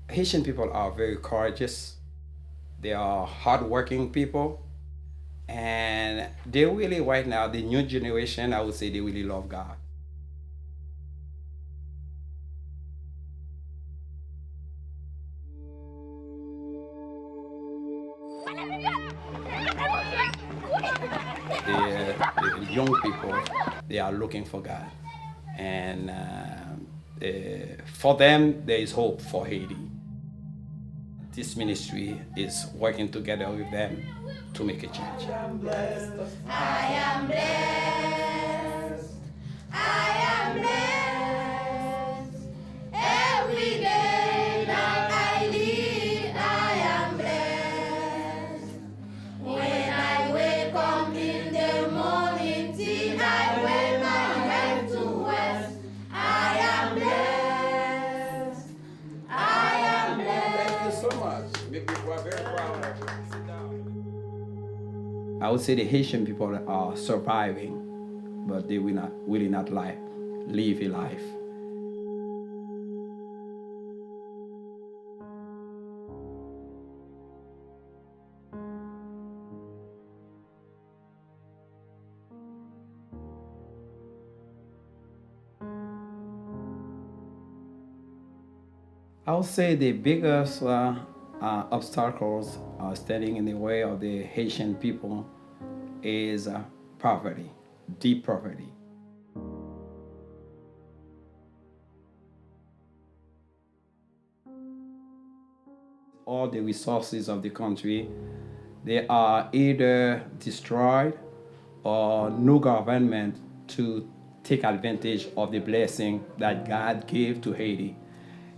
Haitian people are very courageous. They are hardworking people. And they really, right now, the new generation, I would say they really love God. The young people, they are looking for God. And for them, there is hope for Haiti. This ministry is working together with them to make a change. I am blessed. I am blessed. I am blessed. Every day that I live, I am blessed. When I wake up in the morning, till I wake my head to west, I am blessed. I am blessed. Thank you so much. Make me feel very proud of you. Sit down. I would say the Haitian people are surviving, but they will not really not live a life. I would say the biggest obstacles standing in the way of the Haitian people is poverty, deep poverty. All the resources of the country, they are either destroyed or no government to take advantage of the blessing that God gave to Haiti.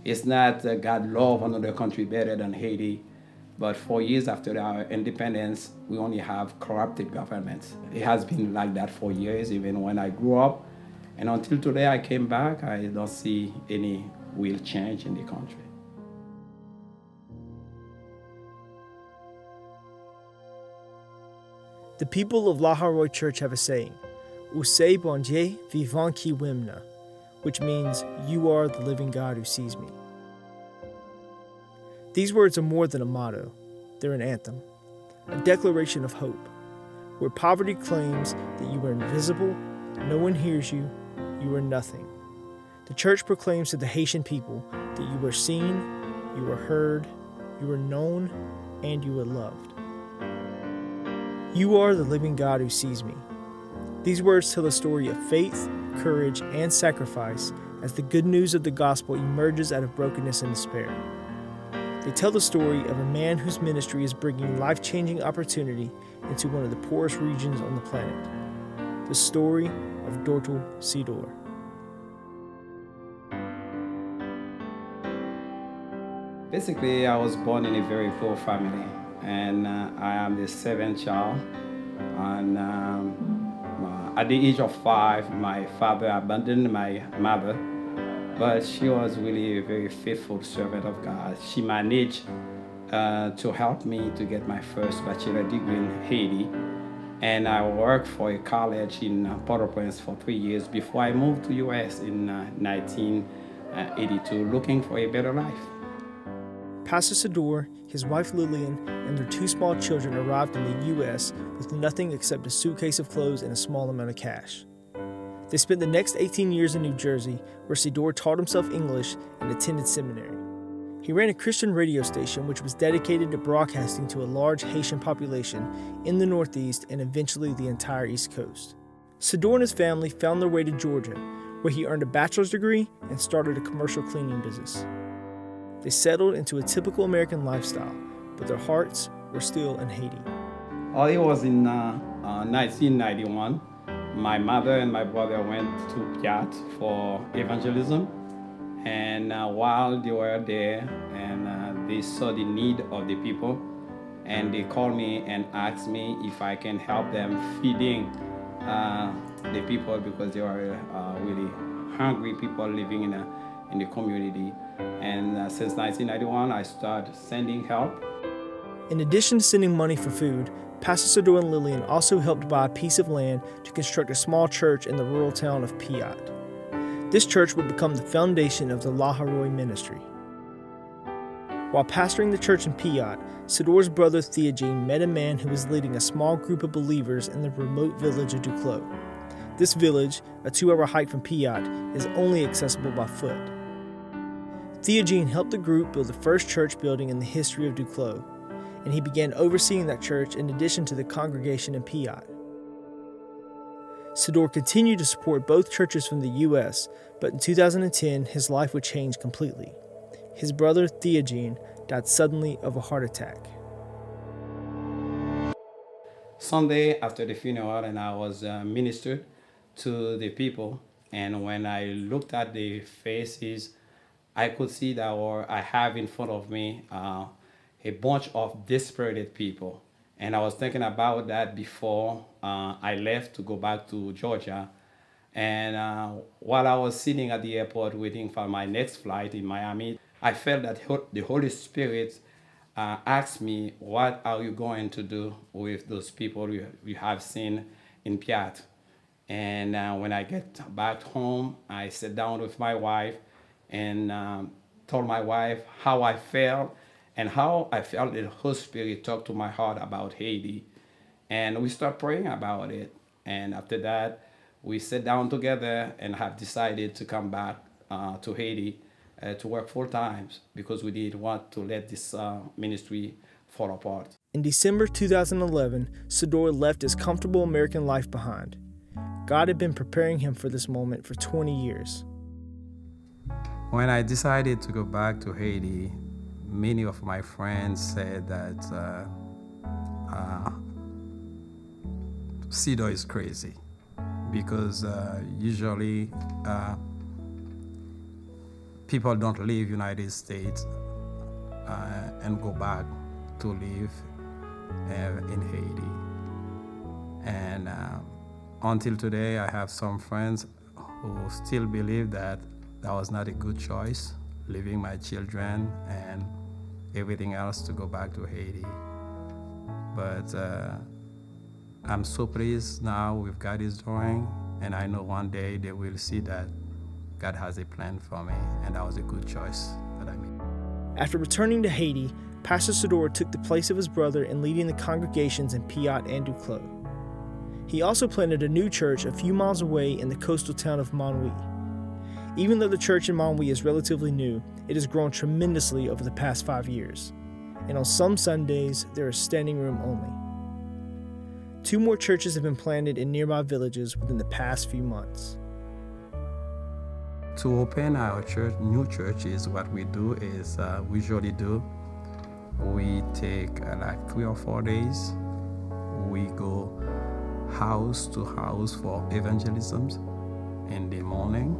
It's not God love another country better than Haiti, but 4 years after our independence, we only have corrupted governments. It has been like that for years, even when I grew up. And until today I came back, I don't see any real change in the country. The people of Lahai-Roi Church have a saying, Usei bon Dieu vivant qui wimna, which means, you are the living God who sees me. These words are more than a motto. They're an anthem, a declaration of hope, where poverty claims that you are invisible, no one hears you, you are nothing. The church proclaims to the Haitian people that you are seen, you are heard, you are known, and you are loved. You are the living God who sees me. These words tell a story of faith, courage, and sacrifice as the good news of the gospel emerges out of brokenness and despair. They tell the story of a man whose ministry is bringing life-changing opportunity into one of the poorest regions on the planet. The story of Dortal Sidor. Basically, I was born in a very poor family, and I am the seventh child. And at the age of 5, my father abandoned my mother, but she was really a very faithful servant of God. She managed to help me to get my first bachelor degree in Haiti, and I worked for a college in Port-au-Prince for 3 years before I moved to US in 1982, looking for a better life. Pastor Sidor, his wife Lillian, and their 2 small children arrived in the U.S. with nothing except a suitcase of clothes and a small amount of cash. They spent the next 18 years in New Jersey, where Sidor taught himself English and attended seminary. He ran a Christian radio station which was dedicated to broadcasting to a large Haitian population in the Northeast and eventually the entire East Coast. Sidor and his family found their way to Georgia, where he earned a bachelor's degree and started a commercial cleaning business. They settled into a typical American lifestyle, but their hearts were still in Haiti. It was in 1991. My mother and my brother went to Piat for evangelism. And while they were there, and they saw the need of the people, and they called me and asked me if I can help them feeding the people, because they were really hungry people living in the community. And since 1991, I started sending help. In addition to sending money for food, Pastor Sidor and Lillian also helped buy a piece of land to construct a small church in the rural town of Piat. This church would become the foundation of the Lahai-Roi ministry. While pastoring the church in Piat, Sador's brother Theogene met a man who was leading a small group of believers in the remote village of Duclos. This village, a 2-hour hike from Piat, is only accessible by foot. Theogene helped the group build the first church building in the history of Duclos, and he began overseeing that church in addition to the congregation in Piat. Sador continued to support both churches from the U.S., but in 2010, his life would change completely. His brother Theogene died suddenly of a heart attack. Sunday after the funeral, and I was ministered to the people, and when I looked at the faces, I could see that I have in front of me a bunch of desperate people. And I was thinking about that before I left to go back to Georgia. And while I was sitting at the airport waiting for my next flight in Miami, I felt that the Holy Spirit asked me, what are you going to do with those people you have seen in Piat? And when I get back home, I sat down with my wife and told my wife how I felt and how I felt the Holy Spirit talked to my heart about Haiti. And we start praying about it. And after that, we sat down together and have decided to come back to Haiti to work full time because we didn't want to let this ministry fall apart. In December 2011, Sador left his comfortable American life behind. God had been preparing him for this moment for 20 years. When I decided to go back to Haiti, many of my friends said that Sador is crazy because usually people don't leave United States and go back to live in Haiti. And until today, I have some friends who still believe that was not a good choice, leaving my children and everything else to go back to Haiti. But I'm so pleased now with God is doing, and I know one day they will see that God has a plan for me, and that was a good choice that I made. After returning to Haiti, Pastor Sador took the place of his brother in leading the congregations in Piat and Duclos. He also planted a new church a few miles away in the coastal town of Montouil. Even though the church in Montouil is relatively new, it has grown tremendously over the past 5 years. And on some Sundays, there is standing room only. 2 more churches have been planted in nearby villages within the past few months. To open our new churches, what we do is we usually take like 3 or 4 days. We go house to house for evangelisms in the morning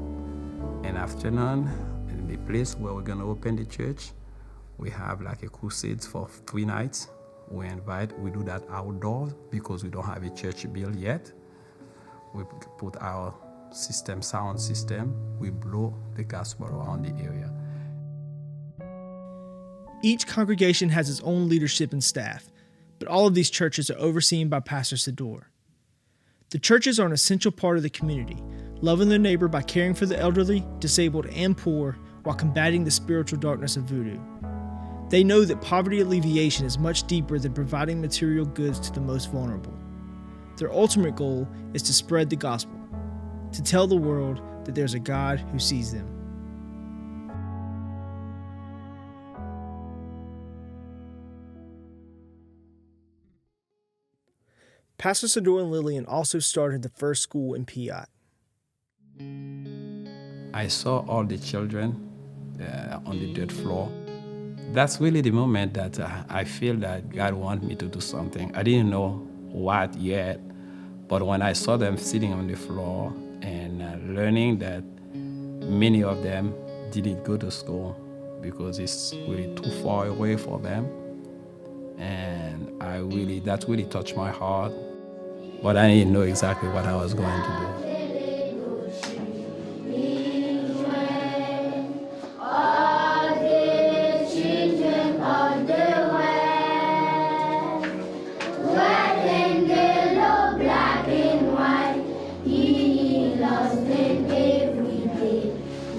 and afternoon. In the place where we're going to open the church, we have like a crusade for 3 nights. We do that outdoors because we don't have a church built yet. We put our sound system, we blow the gospel around the area. Each congregation has its own leadership and staff, but all of these churches are overseen by Pastor Sador. The churches are an essential part of the community, loving their neighbor by caring for the elderly, disabled, and poor while combating the spiritual darkness of voodoo. They know that poverty alleviation is much deeper than providing material goods to the most vulnerable. Their ultimate goal is to spread the gospel, to tell the world that there's a God who sees them. Pastor Sador and Lillian also started the first school in Piat. I saw all the children on the dirt floor. That's really the moment that I feel that God wanted me to do something. I didn't know what yet, but when I saw them sitting on the floor and learning that many of them didn't go to school because it's really too far away for them, and that really touched my heart, but I didn't know exactly what I was going to do.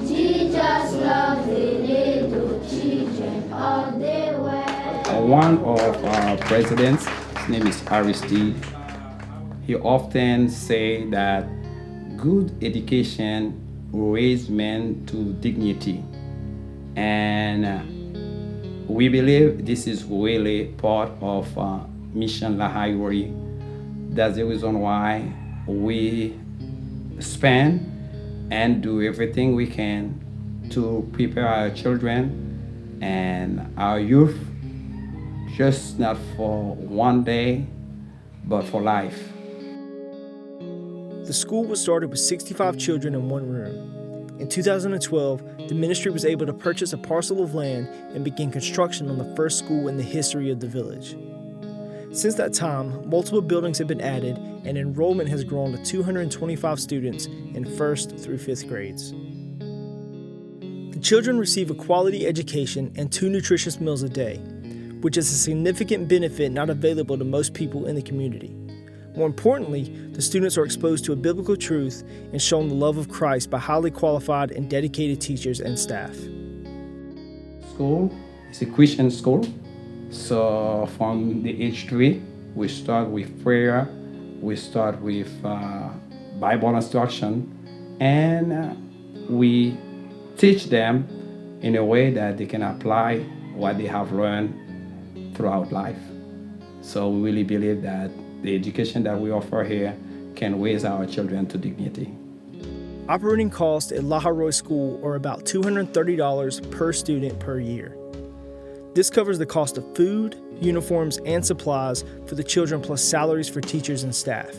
Jesus loves the little children. One of our presidents, his name is Aristide, he often say that good education raise men to dignity. And we believe this is really part of Mission Lahai-Roi. That's the reason why we spend and do everything we can to prepare our children and our youth, just not for one day, but for life. The school was started with 65 children in one room. In 2012, the ministry was able to purchase a parcel of land and begin construction on the first school in the history of the village. Since that time, multiple buildings have been added and enrollment has grown to 225 students in 1st through 5th grades. The children receive a quality education and 2 nutritious meals a day, which is a significant benefit not available to most people in the community. More importantly, the students are exposed to a biblical truth and shown the love of Christ by highly qualified and dedicated teachers and staff. School is a Christian school. So from the age 3, we start with prayer, we start with Bible instruction, and we teach them in a way that they can apply what they have learned throughout life. So we really believe that the education that we offer here can raise our children to dignity. Operating costs at Lahai-Roi School are about $230 per student per year. This covers the cost of food, uniforms, and supplies for the children, plus salaries for teachers and staff.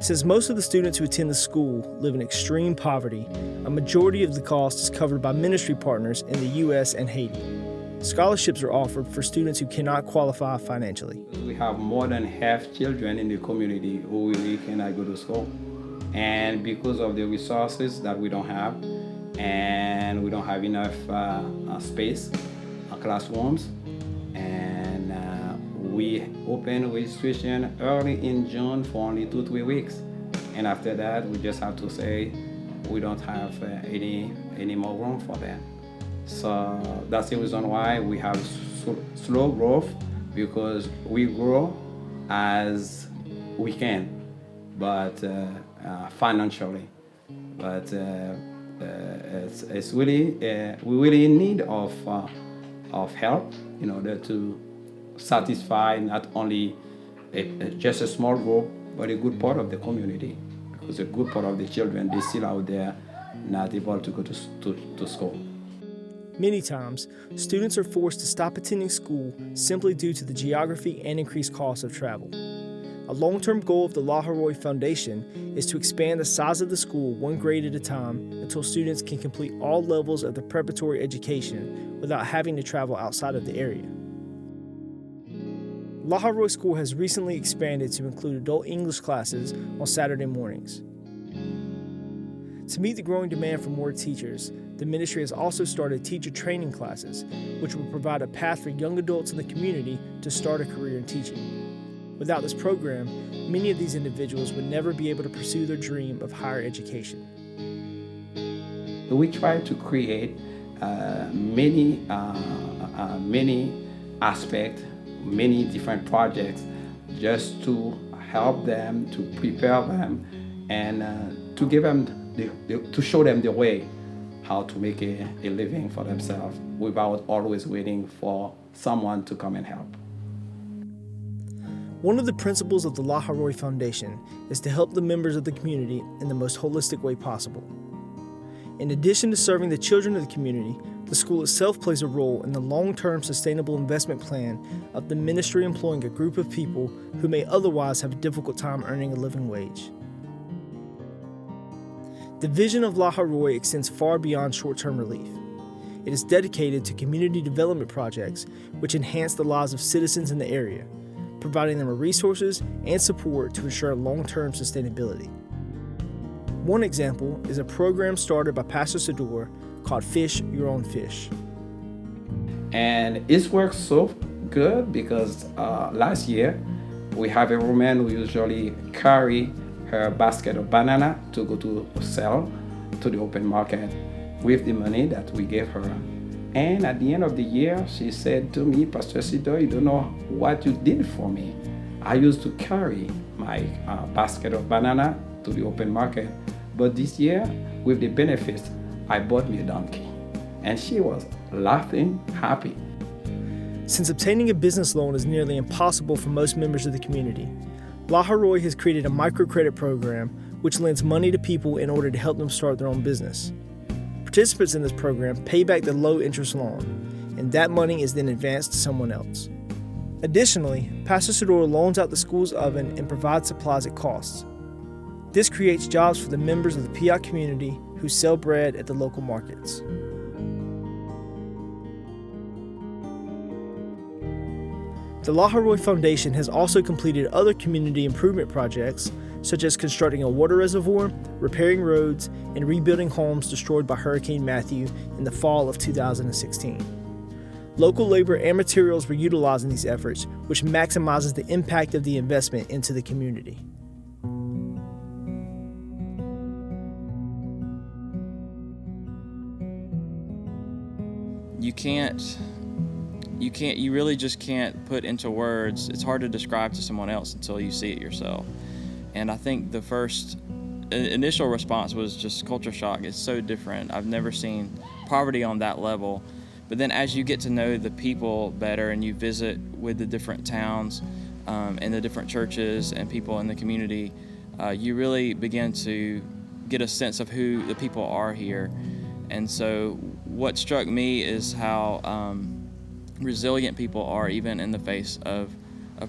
Since most of the students who attend the school live in extreme poverty, a majority of the cost is covered by ministry partners in the U.S. and Haiti. Scholarships are offered for students who cannot qualify financially. We have more than half children in the community who really cannot go to school. And because of the resources that we don't have, and we don't have enough space, classrooms, and we open registration early in June for only 2-3 weeks. And after that, we just have to say we don't have any more room for them. So that's the reason why we have slow growth, because we grow as we can, but financially. But it's really we're really in need of help in order to satisfy not only just a small group, but a good part of the community, because a good part of the children, they're still out there not able to go to school. Many times, students are forced to stop attending school simply due to the geography and increased costs of travel. A long-term goal of the Lahai-Roi Foundation is to expand the size of the school one grade at a time until students can complete all levels of the preparatory education without having to travel outside of the area. Lahai-Roi School has recently expanded to include adult English classes on Saturday mornings. To meet the growing demand for more teachers, the ministry has also started teacher training classes, which will provide a path for young adults in the community to start a career in teaching. Without this program, many of these individuals would never be able to pursue their dream of higher education. We try to create many aspects, many different projects, just to help them, to prepare them, and to give them to show them the way how to make a living for themselves without always waiting for someone to come and help. One of the principles of the Lahai-Roi Foundation is to help the members of the community in the most holistic way possible. In addition to serving the children of the community, the school itself plays a role in the long-term sustainable investment plan of the ministry, employing a group of people who may otherwise have a difficult time earning a living wage. The vision of Lahai-Roi extends far beyond short-term relief. It is dedicated to community development projects which enhance the lives of citizens in the area, providing them with resources and support to ensure long-term sustainability. One example is a program started by Pastor Sador called Fish Your Own Fish. And it works so good because last year we have a woman who usually carry her basket of banana to go to sell to the open market. With the money that we gave her, And at the end of the year, she said to me, Pastor Isidore, you don't know what you did for me. I used to carry my basket of banana to the open market, but this year, with the benefits, I bought me a donkey. And she was laughing, happy. Since obtaining a business loan is nearly impossible for most members of the community, Lahai-Roi has created a microcredit program which lends money to people in order to help them start their own business. Participants in this program pay back the low-interest loan, and that money is then advanced to someone else. Additionally, Pastor Isidore loans out the school's oven and provides supplies at cost. This creates jobs for the members of the Piat community who sell bread at the local markets. The Lahai-Roi Foundation has also completed other community improvement projects, such as constructing a water reservoir, repairing roads, and rebuilding homes destroyed by Hurricane Matthew in the fall of 2016. Local labor and materials were utilized in these efforts, which maximizes the impact of the investment into the community. You really just can't put into words. It's hard to describe to someone else until you see it yourself. And I think the first initial response was just culture shock. It's so different. I've never seen poverty on that level. But then as you get to know the people better and you visit with the different towns and the different churches and people in the community, you really begin to get a sense of who the people are here. And so what struck me is how resilient people are even in the face of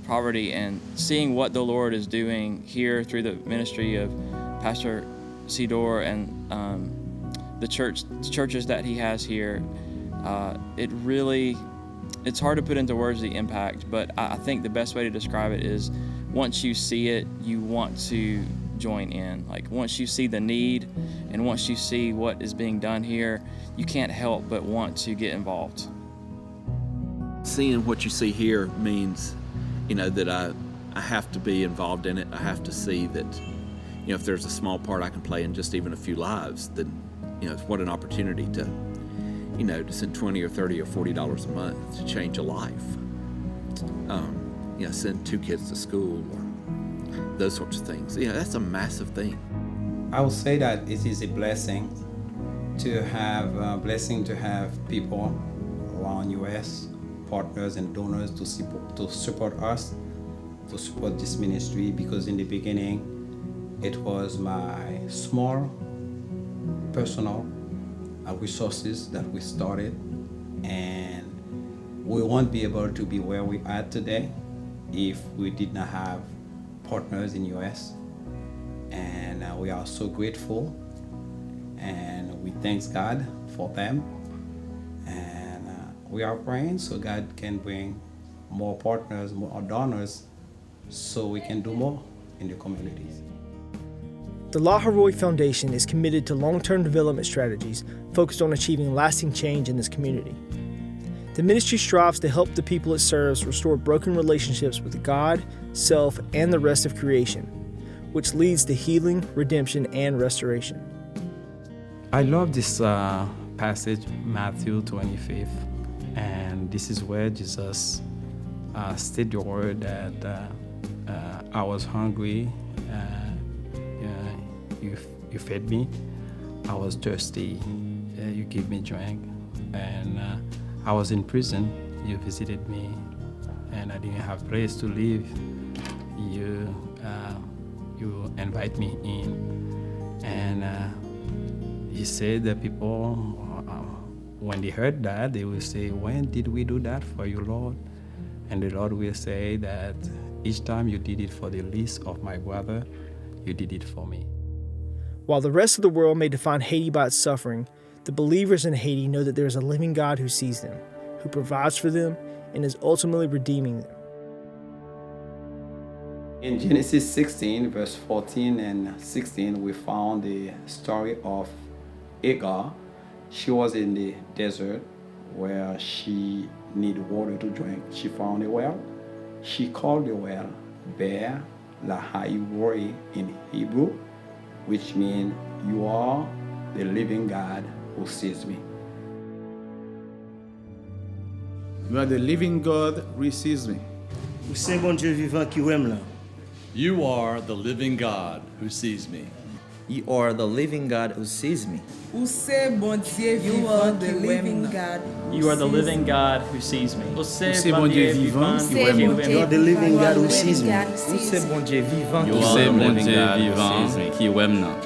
poverty, and seeing what the Lord is doing here through the ministry of Pastor Isidore and the churches that he has here. It's hard to put into words the impact, but I think the best way to describe it is once you see it, you want to join in. Like once you see the need and once you see what is being done here, you can't help but want to get involved. Seeing what you see here means, that I have to be involved in it. I have to see that, if there's a small part I can play in just even a few lives, then, what an opportunity to send $20 or $30 or $40 a month to change a life. Send 2 kids to school or those sorts of things. That's a massive thing. I would say that it is a blessing to have people around U.S., partners and donors to support us, to support this ministry, because in the beginning it was my small personal resources that we started, and we won't be able to be where we are today if we did not have partners in US. And we are so grateful, and we thank God for them. We are praying so God can bring more partners, more donors, so we can do more in the communities. The Lahai-Roi Foundation is committed to long-term development strategies focused on achieving lasting change in this community. The ministry strives to help the people it serves restore broken relationships with God, self, and the rest of creation, which leads to healing, redemption, and restoration. I love this passage, Matthew 25. And this is where Jesus stated the word that I was hungry, you fed me. I was thirsty, you gave me drink. And I was in prison, you visited me. And I didn't have place to live, you invite me in. And he said that people, when they heard that, they will say, when did we do that for you, Lord? And the Lord will say that each time you did it for the least of my brother, you did it for me. While the rest of the world may define Haiti by its suffering, the believers in Haiti know that there is a living God who sees them, who provides for them, and is ultimately redeeming them. In Genesis 16, verse 14 and 16, we found the story of Hagar. She was in the desert where she needed water to drink. She found a well. She called the well Be'er Lahai-Roi in Hebrew, which means, you are the living God who sees me. You are the living God who sees me. Ou c'est bon Dieu vivant qui aime là. You are the living God who sees me. You are the living God who sees me. You are the living God. You are the living God who sees me. Você bon Dieu vivant qui aime. You are the living God who sees me. Você bon Dieu vivant You qui are the aime. living God who sees me. Qui aime not.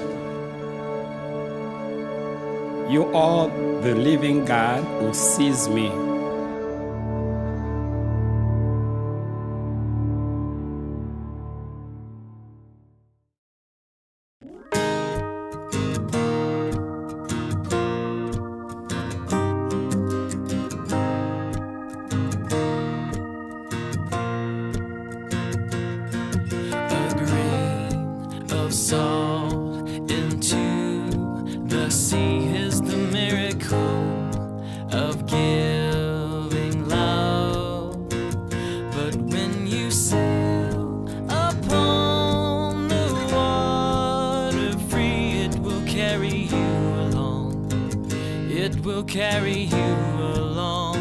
You are the living God who sees me. A grain of salt into the sea is the miracle of giving love. But when you sail upon the water free, it will carry you along. It will carry you along.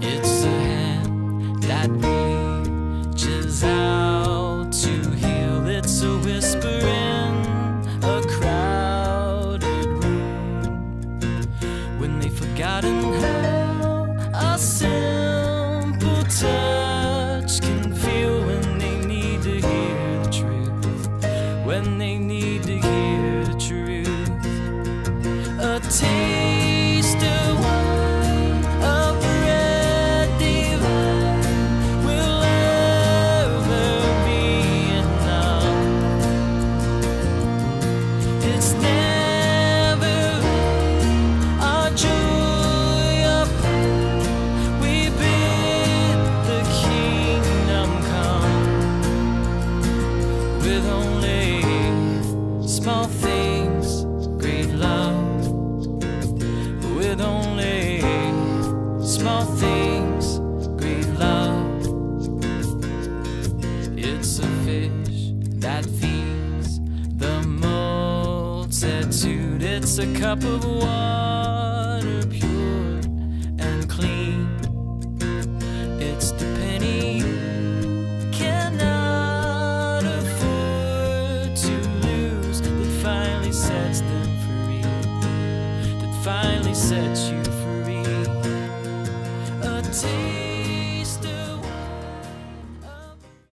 It's a hand that reaches out to heal. It's a whisper in a crowded room. When they've forgotten how a simple touch can feel when they need to hear the truth. When they need to hear the truth. A taste of wine, of bread divine will ever be enough. It's never our joy or pain. We bid the kingdom come with only small things, great love. With only small things, great love. It's a fish that feeds the multitude. It's a cup of water